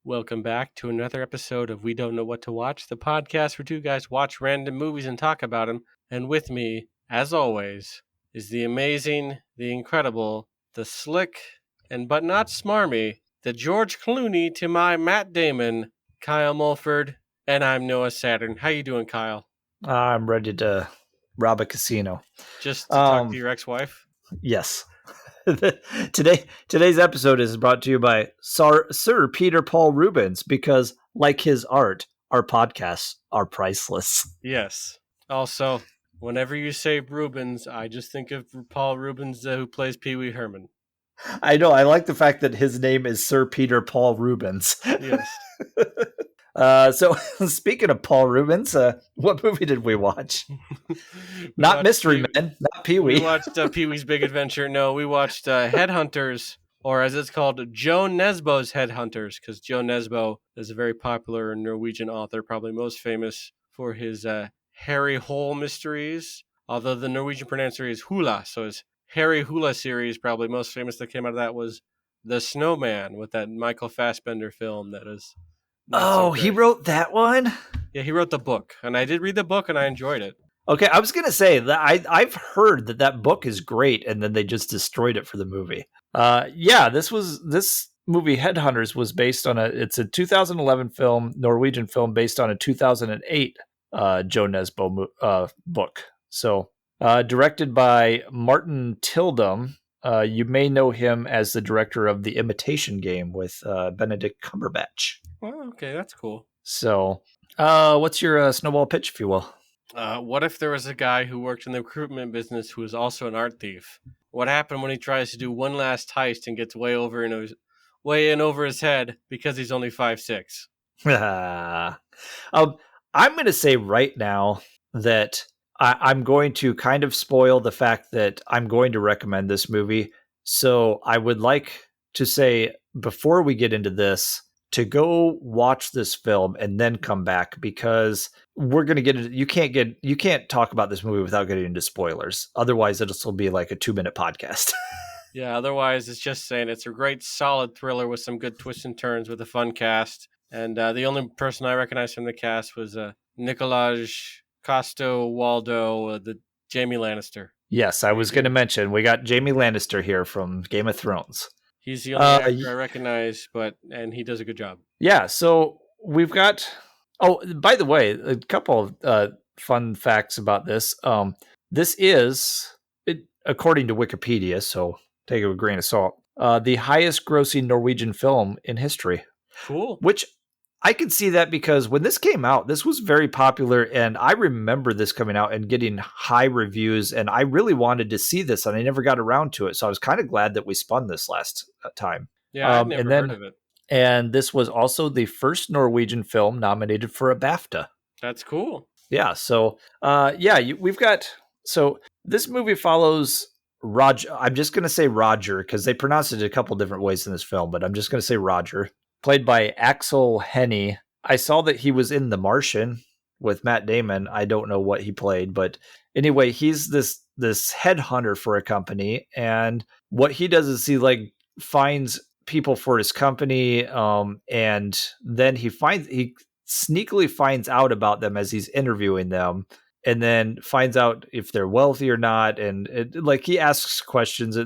Welcome back to another episode of We Don't Know What to Watch, the podcast where two guys watch random movies and talk about them. And with me, as always, is the amazing, the incredible, the slick, and but not smarmy, the George Clooney to my Matt Damon, Kyle Mulford, and I'm Noah Saturn. How you doing, Kyle? I'm ready to rob a casino. Just to talk to your ex-wife? Yes. Today's episode is brought to you by Sir Peter Paul Rubens, because, like his art, our podcasts are priceless. Yes. Also, whenever you say Rubens, I just think of Paul Rubens, who plays Pee Wee Herman. I know. I like the fact that his name is Sir Peter Paul Rubens. Yes. So, speaking of Paul Rubens, what movie did we watch? Not Mystery Men, not Pee Wee. We watched Pee Wee's Big Adventure. No, we watched Headhunters, or as it's called, Joe Nesbo's Headhunters, because Joe Nesbo is a very popular Norwegian author, probably most famous for his Harry Hole mysteries, although the Norwegian pronunciation is Hula, so his Harry Hula series, probably most famous that came out of that was The Snowman, with that Michael Fassbender film that is... He wrote that one? Yeah, he wrote the book, and I did read the book, and I enjoyed it. Okay, I was going to say that I've heard that book is great, and then they just destroyed it for the movie. This movie Headhunters was based on it's a 2011 film, Norwegian film, based on a 2008 Joe Nesbo book. So, directed by Martin Tildum. You may know him as the director of The Imitation Game with Benedict Cumberbatch. Oh, okay, that's cool. So, what's your snowball pitch, if you will? What if there was a guy who worked in the recruitment business who was also an art thief? What happened when he tries to do one last heist and gets way in over his head because he's only 5'6"? I'm going to say right now that I'm going to kind of spoil the fact that I'm going to recommend this movie. So I would like to say, before we get into this, to go watch this film and then come back, because we're going to get into, you can't talk about this movie without getting into spoilers. Otherwise it'll still be like a 2-minute podcast. Yeah. Otherwise it's just saying it's a great solid thriller with some good twists and turns with a fun cast. And the only person I recognized from the cast was Nikolaj Coster-waldau, the Jaime Lannister. Yes. I was going to mention, we got Jaime Lannister here from Game of Thrones. He's the only actor I recognize, and he does a good job. Yeah, so we've got... Oh, by the way, a couple of fun facts about this. This is, according to Wikipedia, so take it with a grain of salt, the highest grossing Norwegian film in history. Cool. Which I can see that, because when this came out, this was very popular, and I remember this coming out and getting high reviews, and I really wanted to see this, and I never got around to it, so I was kind of glad that we spun this last time. Yeah, I've never heard of it. And this was also the first Norwegian film nominated for a BAFTA. That's cool. Yeah, so, we've got... So, this movie follows Roger... I'm just going to say Roger, because they pronounce it a couple different ways in this film, but I'm just going to say Roger. Played by Axel Hennie. I saw that he was in The Martian with Matt Damon. I don't know what he played, but anyway, he's this headhunter for a company, and what he does is he finds people for his company, and then he sneakily finds out about them as he's interviewing them, and then finds out if they're wealthy or not, and he asks questions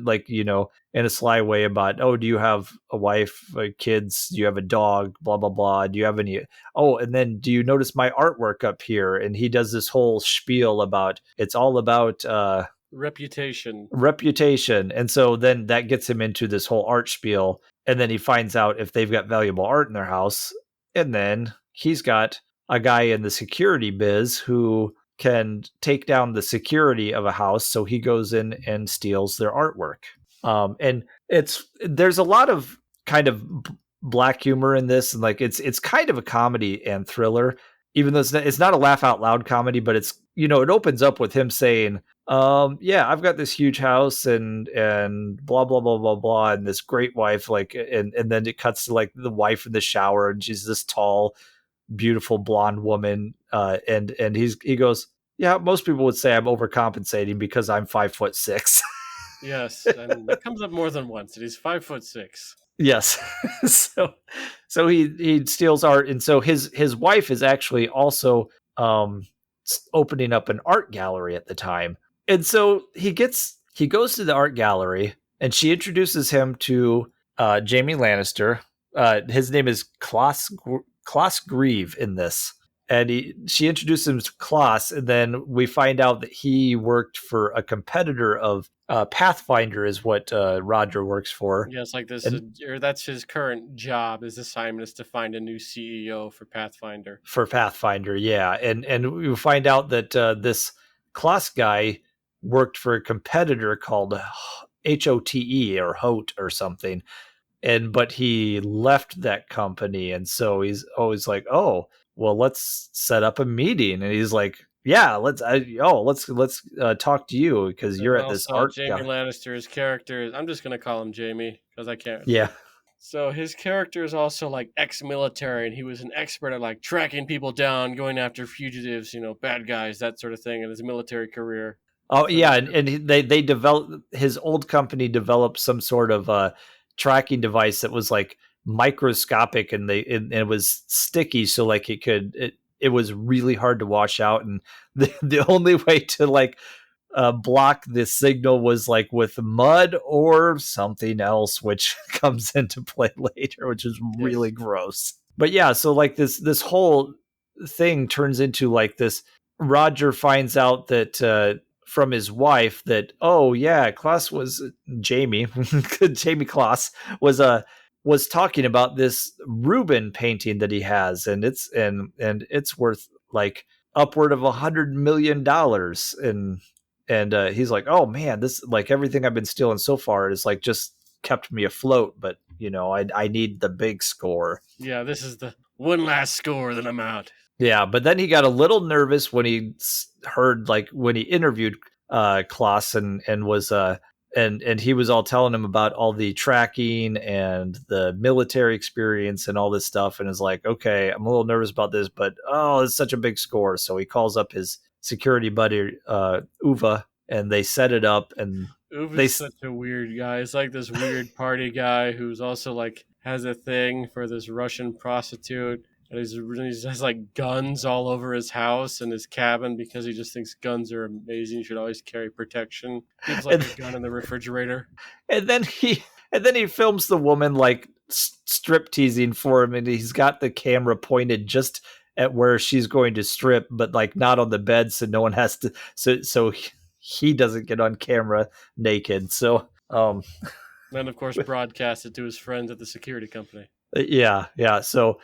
in a sly way about, do you have a wife, kids, do you have a dog, blah blah blah, do you have any, and then do you notice my artwork up here? And he does this whole spiel about, it's all about reputation, and so then that gets him into this whole art spiel, and then he finds out if they've got valuable art in their house, and then he's got a guy in the security biz who can take down the security of a house, so he goes in and steals their artwork. And there's a lot of kind of black humor in this, and it's kind of a comedy and thriller, even though it's not a laugh out loud comedy, but it's, it opens up with him saying, I've got this huge house and blah blah blah blah blah, and this great wife, and then it cuts to the wife in the shower, and she's this tall, beautiful blonde woman, and he goes, yeah, most people would say I'm overcompensating because I'm 5'6". Yes, and that comes up more than once, and he's 5'6". Yes. so he steals art, and so his wife is actually also um opening up an art gallery at the time. And so he goes to the art gallery, and she introduces him to Jamie Lannister. His name is Klaus Grieve in this. And she introduced him to Klaus, and then we find out that he worked for a competitor of Pathfinder, is what Roger works for. Yes, like this, And or that's his current job. His assignment is to find a new CEO for Pathfinder. for Pathfinder, yeah, and we find out that this Klaus guy worked for a competitor called HOTE or HOTE or something, and but he left that company, and so he's always like, oh, well, let's set up a meeting, and he's like, yeah, let's talk to you because And you're at this also, art Jamie guy. Lannister's character is, I'm just going to call him Jamie because I can't. Yeah. So his character is also like ex-military, and he was an expert at like tracking people down, going after fugitives, bad guys, that sort of thing, in his military career. Oh For yeah, this, and they developed, his old company developed some sort of tracking device that was like microscopic, and it was sticky, so like it was really hard to wash out, and the only way to like block the signal was like with mud or something else, which comes into play later, which is really yes, gross. But yeah, so like this whole thing turns into like this. Roger finds out that from his wife that, oh yeah, Klaus was Jamie Jamie Klaus was talking about this Rubin painting that he has, and it's worth like upward of $100 million. And he's like, oh man, this, like, everything I've been stealing so far is like just kept me afloat, but I need the big score. yeah, this is the one last score, then I'm out. Yeah, but then he got a little nervous when he heard, like, when he interviewed Klaus, and was and he was all telling him about all the tracking and the military experience and all this stuff, and is like, okay, I'm a little nervous about this, but oh, it's such a big score. So he calls up his security buddy Uva, and they set it up, and Oof they is such a weird guy. It's like this weird party guy who's also like has a thing for this Russian prostitute, and he has like guns all over his house and his cabin because he just thinks guns are amazing. You should always carry protection. Keeps like and a gun in the refrigerator. and then he films the woman like strip teasing for him, and he's got the camera pointed just at where she's going to strip, but like not on the bed, so no one has to, so he doesn't get on camera naked. So Then of course broadcast it to his friends at the security company. yeah, so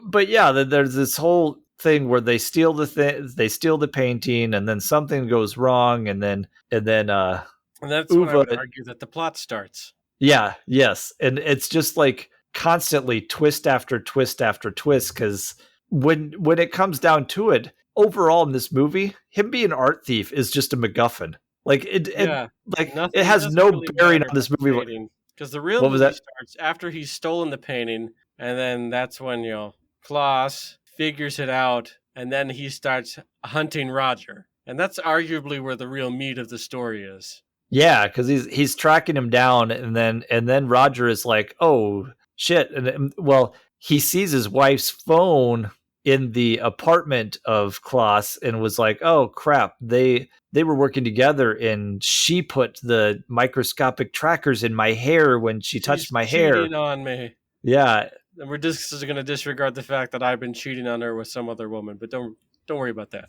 but yeah, there's this whole thing where they steal they steal the painting, and then something goes wrong, and then And that's when I Uva. would argue that the plot starts. Yeah, yes. And it's just like constantly twist after twist after twist, because when it comes down to it, overall in this movie, him being an art thief is just a MacGuffin. Like Yeah, it nothing. It has doesn't no really bearing matter on about this the movie. painting because the real What was movie that? starts after he's stolen the painting, and then that's when Klaus figures it out, and then he starts hunting Roger, and that's arguably where the real meat of the story is. Yeah, because he's tracking him down, and then Roger is like, "Oh shit!" And well, he sees his wife's phone in the apartment of Klaus, and was like, "Oh crap! They were working together, and she put the microscopic trackers in my hair when she touched She's my hair." cheating on me, Yeah, and we're just going to disregard the fact that I've been cheating on her with some other woman. But don't worry about that.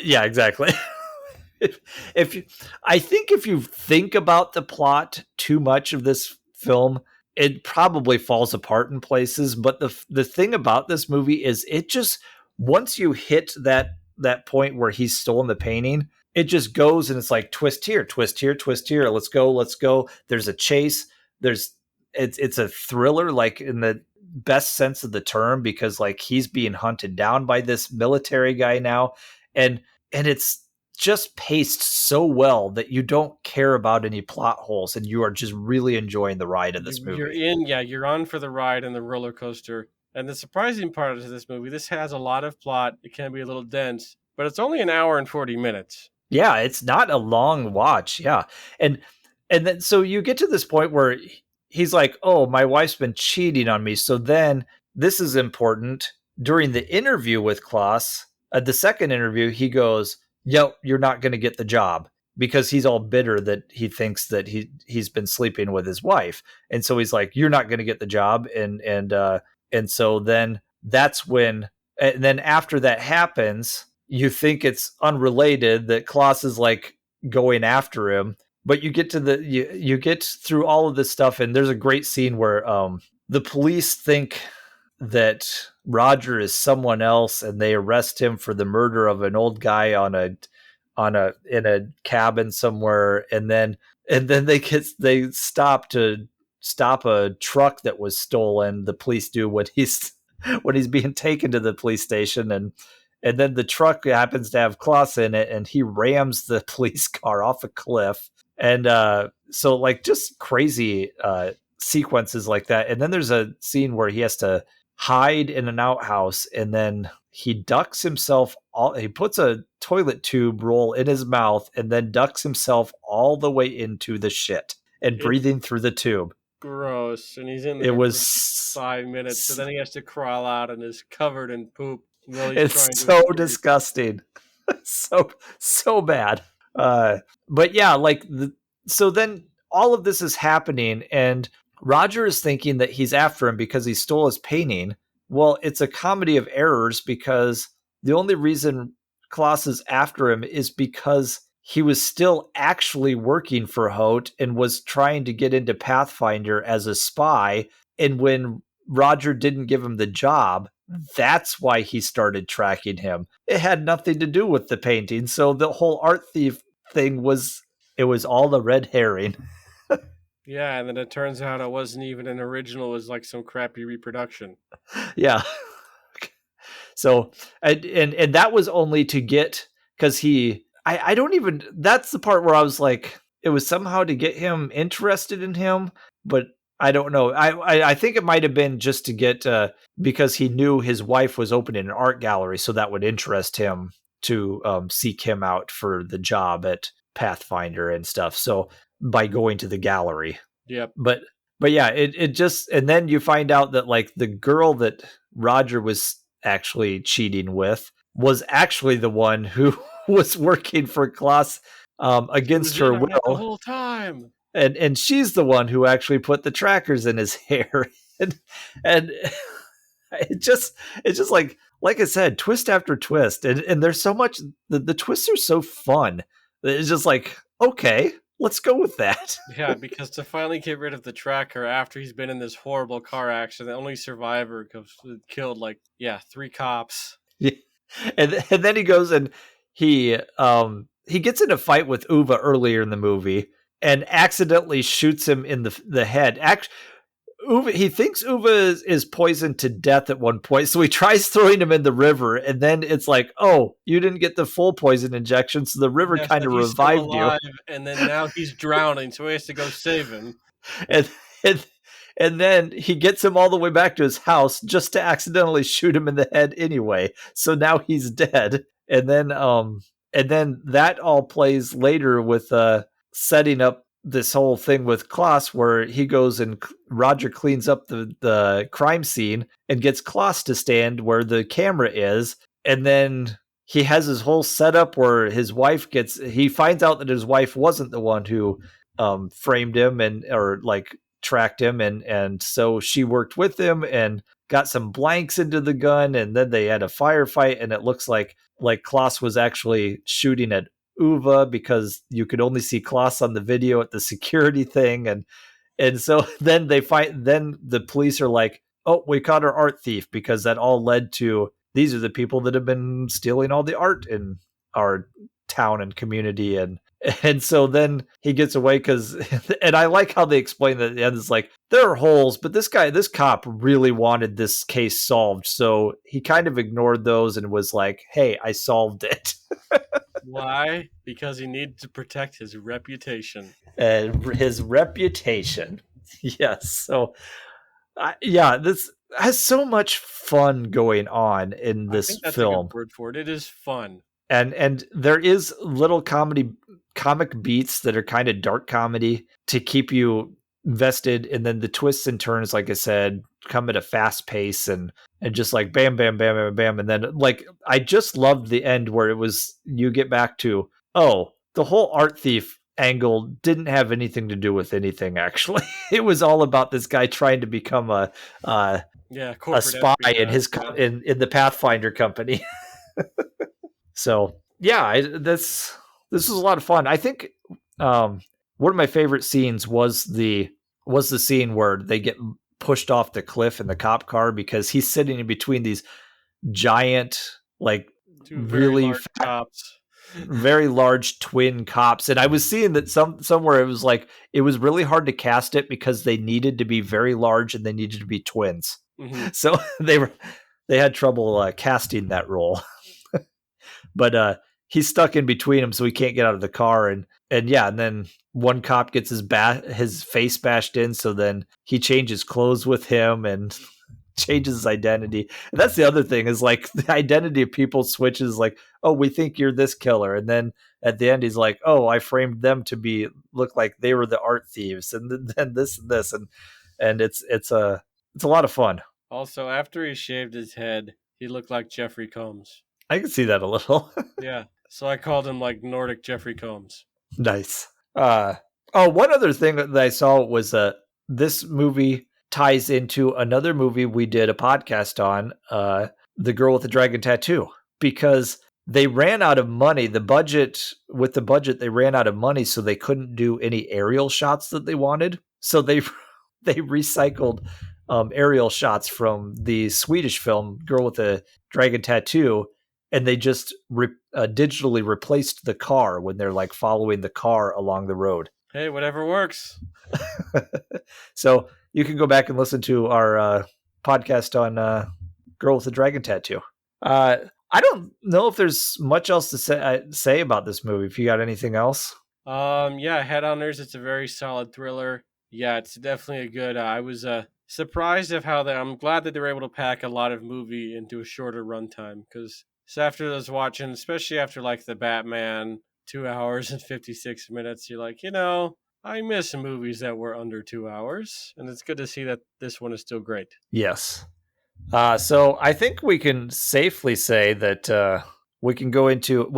yeah, exactly. if you, I think if you think about the plot too much of this film, it probably falls apart in places. But the thing about this movie is, it just, once you hit that point where he's stolen the painting, it just goes, and it's like twist here, twist here, twist here. Let's go, let's go. There's a chase. There's it's a thriller, like in the best sense of the term, because like he's being hunted down by this military guy now, and it's just paced so well that you don't care about any plot holes, and you are just really enjoying the ride of this You're movie. in, yeah, you're on for the ride and the roller coaster. And the surprising part of this movie, this has a lot of plot. It can be a little dense, but it's only an hour and 40 minutes. Yeah, it's not a long watch. Yeah. And then so you get to this point where he's like, oh, my wife's been cheating on me. So then this is important. During the interview with Klaus, the second interview, he goes, yep, you're not going to get the job, because he's all bitter that he thinks that he's been sleeping with his wife. And so he's like, you're not going to get the job. And so then that's when, and then after that happens, you think it's unrelated that Klaus is like going after him, but you get to you get through all of this stuff, and there's a great scene where the police think that Roger is someone else, and they arrest him for the murder of an old guy in a cabin somewhere, and then they stop a truck that was stolen. The police do when he's being taken to the police station, and then the truck happens to have Klaus in it, and he rams the police car off a cliff. And so like just crazy sequences like that. And then there's a scene where he has to hide in an outhouse, and then he ducks himself he puts a toilet tube roll in his mouth and then ducks himself all the way into the shit and breathing through the tube. Gross. And he's in there for 5 minutes, so then he has to crawl out and is covered in poop. It's so disgusting. so bad. But yeah, like so then all of this is happening, and Roger is thinking that he's after him because he stole his painting. Well, it's a comedy of errors, because the only reason Klaus is after him is because he was still actually working for Holt and was trying to get into Pathfinder as a spy. And when Roger didn't give him the job, that's why he started tracking him. It had nothing to do with the painting. So the whole art thief thing was all a red herring. Yeah, and then it turns out it wasn't even an original. It was like some crappy reproduction. Yeah. So, and that was only to get, because I don't even, that's the part where I was like, it was somehow to get him interested in him, but I don't know. I think it might have been just to get, because he knew his wife was opening an art gallery, so that would interest him to seek him out for the job at Pathfinder and stuff. So by going to the gallery. Yep. But yeah, it just, and then you find out that like the girl that Roger was actually cheating with was actually the one who was working for Klaus against her will the whole time. And she's the one who actually put the trackers in his hair. and it's just like I said, twist after twist. And there's so much, the twists are so fun. It's just like, okay, let's go with that. Yeah, because to finally get rid of the tracker after he's been in this horrible car accident, the only survivor killed 3 cops. Yeah. And then he goes and he gets in a fight with Uwe earlier in the movie and accidentally shoots him in the head. Uwe, he thinks Uwe is poisoned to death at one point, so he tries throwing him in the river, and then it's like, oh, you didn't get the full poison injection, so the river kind of revived you. And then now he's drowning, so he has to go save him. And then he gets him all the way back to his house just to accidentally shoot him in the head anyway. So now he's dead. And then that all plays later with setting up this whole thing with Klaus, where he goes and Roger cleans up the crime scene and gets Klaus to stand where the camera is. And then he has his whole setup where his wife he finds out that his wife wasn't the one who framed him or tracked him. And so she worked with him and got some blanks into the gun. And then they had a firefight, and it looks like Klaus was actually shooting at Uwe because you could only see Klaus on the video at the security thing. And so then then the police are like, oh, we caught our art thief, because that all led to, these are the people that have been stealing all the art in our town and community. And so then he gets away and I like how they explain that at the end. It's like, there are holes, but this cop really wanted this case solved. So he kind of ignored those and was like, hey, I solved it. Why? Because he needed to protect his reputation. His reputation. Yes. So, this has so much fun going on in this I think that's film. A good word for it. It is fun. And there is little comic beats that are kind of dark comedy to keep you invested, and then the twists and turns, like I said, come at a fast pace, and just like bam, bam, bam, bam, bam, and then like I just loved the end where it was you get back to, oh, the whole art thief angle didn't have anything to do with anything actually. It was all about this guy trying to become Yeah, a corporate spy in espionage. his Yeah. in the Pathfinder company. So yeah, this was a lot of fun. I think one of my favorite scenes was the scene where they get pushed off the cliff in the cop car because he's sitting in between these giant, like Two very really large fat, cops. very large twin cops. And I was seeing that somewhere it was like it was really hard to cast it because they needed to be very large and they needed to be twins. Hmm. So they had trouble casting that role. But he's stuck in between them, so he can't get out of the car. And yeah, and then one cop gets his face bashed in, so then he changes clothes with him and changes his identity. And that's the other thing is like the identity of people switches. Like, oh, we think you're this killer, and then at the end he's like, oh, I framed them to look like they were the art thieves, and then this and this, and it's a lot of fun. Also, after he shaved his head, he looked like Jeffrey Combs. I can see that a little. Yeah, so I called him like Nordic Jeffrey Combs. Nice. Oh, one other thing that I saw was this movie ties into another movie we did a podcast on, The Girl with the Dragon Tattoo, because they ran out of money. The budget, they ran out of money, so they couldn't do any aerial shots that they wanted. So they recycled aerial shots from the Swedish film Girl with the Dragon Tattoo, and they just digitally replaced the car when they're like following the car along the road. Hey, whatever works. So you can go back and listen to our podcast on Girl with the Dragon Tattoo. I don't know if there's much else to say about this movie. If you got anything else. Yeah, Headhunters. It's a very solid thriller. Yeah, it's definitely a good. I was surprised of how I'm glad that they were able to pack a lot of movie into a shorter runtime because after those watching, especially after like the Batman 2 hours and 56 minutes, you're like, I miss movies that were under 2 hours, and it's good to see that this one is still great. Yes. So I think we can safely say that we can go into,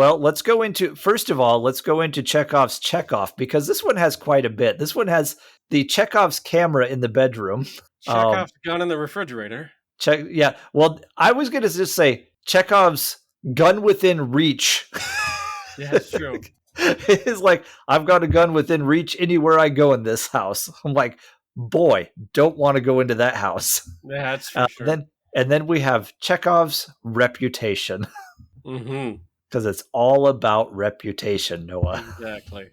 first of all, let's go into Chekhov's Chekhov, because this one has quite a bit. This one has the Chekhov's camera in the bedroom. Chekhov's gun in the refrigerator. Yeah. Well, I was going to just say Chekhov's gun within reach. Yeah, that's true. It's like, I've got a gun within reach anywhere I go in this house. I'm like, boy, don't want to go into that house. Yeah, that's for sure. Then we have Chekhov's reputation. Mm-hmm. Because it's all about reputation, Noah. Exactly.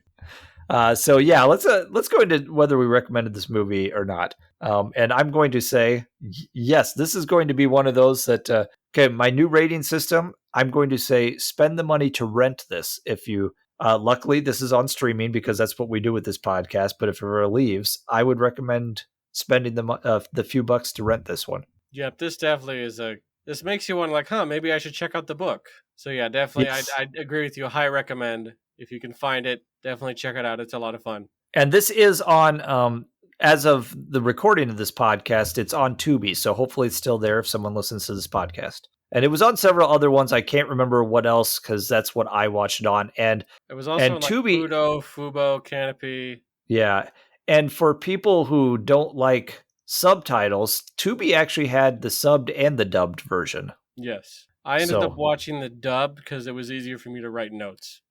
So yeah, let's go into whether we recommended this movie or not. And I'm going to say yes. This is going to be one of those that okay. My new rating system. I'm going to say spend the money to rent this. If you luckily this is on streaming because that's what we do with this podcast. But if it ever leaves, I would recommend spending the few bucks to rent this one. Yep, this definitely is this makes you want like, maybe I should check out the book. So yeah, definitely, yes. I'd agree with you. High recommend. If you can find it, definitely check it out. It's a lot of fun. And this is on, as of the recording of this podcast, it's on Tubi. So hopefully it's still there if someone listens to this podcast. And it was on several other ones. I can't remember what else because that's what I watched it on. And it was also on like Tubi, Fubo, Canopy. Yeah. And for people who don't like subtitles, Tubi actually had the subbed and the dubbed version. Yes. I ended up watching the dub because it was easier for me to write notes.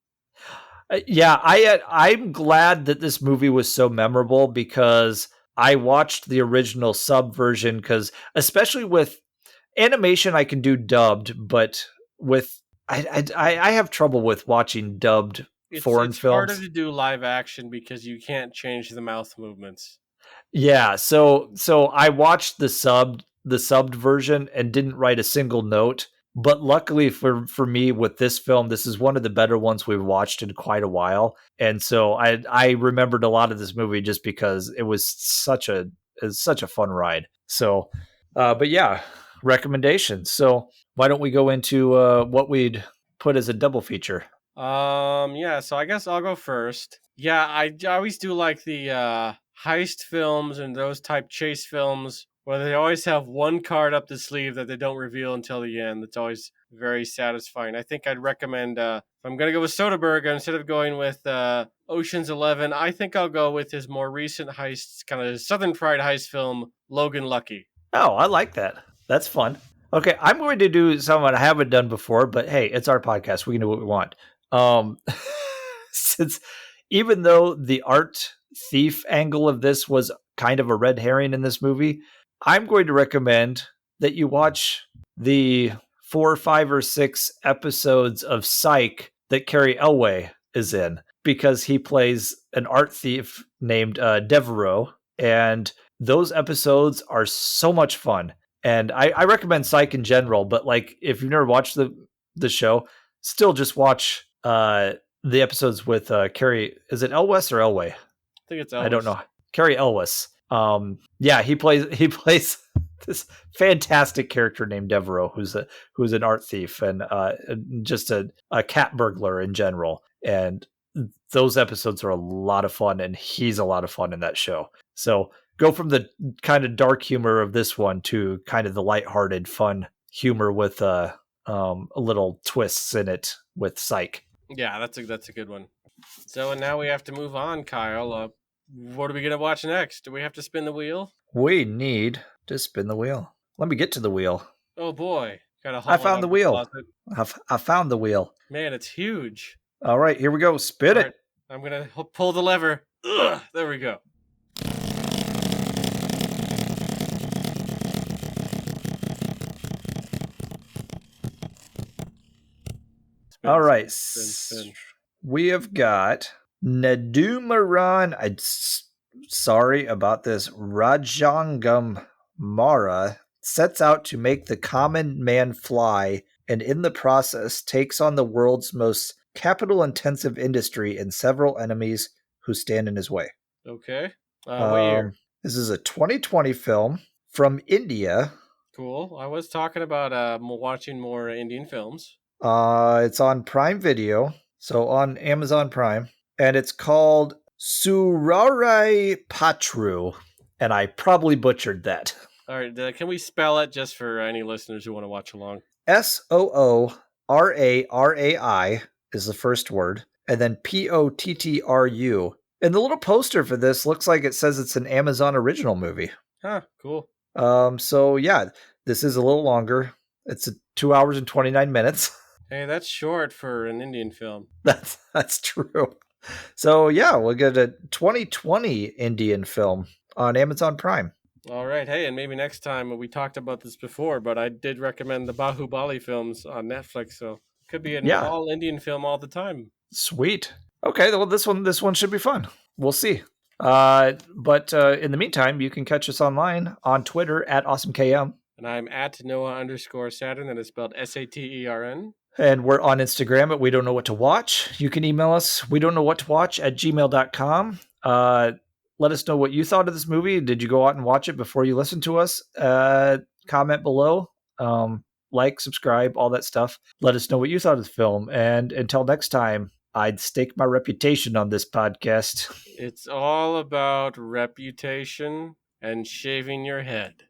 Yeah, I'm glad that this movie was so memorable because I watched the original sub version because especially with animation I can do dubbed, but with I have trouble with watching dubbed foreign films. It's harder to do live action because you can't change the mouth movements. Yeah, so I watched the subbed version and didn't write a single note. But luckily for me with this film, this is one of the better ones we've watched in quite a while. And so I remembered a lot of this movie just because it was such a fun ride. So, but yeah, recommendations. So why don't we go into what we'd put as a double feature? Yeah, so I guess I'll go first. Yeah, I always do like the heist films and those type chase films where they always have one card up the sleeve that they don't reveal until the end. It's always very satisfying. I think I'd recommend, if I'm going to go with Soderbergh, instead of going with Ocean's 11, I think I'll go with his more recent heists, kind of Southern Fried heist film, Logan Lucky. Oh, I like that. That's fun. Okay, I'm going to do something I haven't done before, but hey, it's our podcast. We can do what we want. Since even though the art thief angle of this was kind of a red herring in this movie, I'm going to recommend that you watch the 4, 5, or 6 episodes of Psych that Carrie Elway is in, because he plays an art thief named Devereaux, and those episodes are so much fun. And I recommend Psych in general, but like if you've never watched the show, still just watch the episodes with Carrie. Is it Elwes or Elway? I think it's Elwes. I don't know. Carrie Elwes. Yeah, he plays this fantastic character named Devereaux, who's an art thief and just a cat burglar in general. And those episodes are a lot of fun, and he's a lot of fun in that show. So go from the kind of dark humor of this one to kind of the lighthearted, fun humor with little twists in it with Psych. Yeah, that's a good one. So and now we have to move on, Kyle. What are we gonna watch next? Do we have to spin the wheel? We need to spin the wheel. Let me get to the wheel. Oh boy, I found the wheel. I found the wheel. Man, it's huge. All right, here we go. Spin it. Right, I'm gonna pull the lever. Ugh, there we go. Spin, all right. spin. We have got Nedumaran. Sorry about this. Rajangam Mara sets out to make the common man fly, and in the process takes on the world's most capital-intensive industry and several enemies who stand in his way. Okay. What year? This is a 2020 film from India. Cool. I was talking about watching more Indian films. It's on Prime Video, so on Amazon Prime, and it's called Surarai Patru, and I probably butchered that. All right, can we spell it just for any listeners who want to watch along? Soorarai is the first word, and then Pottru. And the little poster for this looks like it says it's an Amazon original movie. Huh, cool. So yeah, this is a little longer. It's 2 hours and 29 minutes. Hey, that's short for an Indian film. That's true. So yeah, we'll get a 2020 Indian film on Amazon Prime. All right. Hey, and maybe next time, we talked about this before, but I did recommend the Bahubali films on Netflix, so it could be an all Indian film all the time. Sweet. Okay, well this one should be fun. We'll see. But in the meantime, you can catch us online on Twitter at AwesomeKM. And I'm at Noah_Saturn, and it's spelled Satern. And we're on Instagram at We Don't Know What to Watch. You can email us, we don't know what to watch at gmail.com. Let us know what you thought of this movie. Did you go out and watch it before you listened to us? Comment below. Like, subscribe, all that stuff. Let us know what you thought of the film. And until next time, I'd stake my reputation on this podcast. It's all about reputation and shaving your head.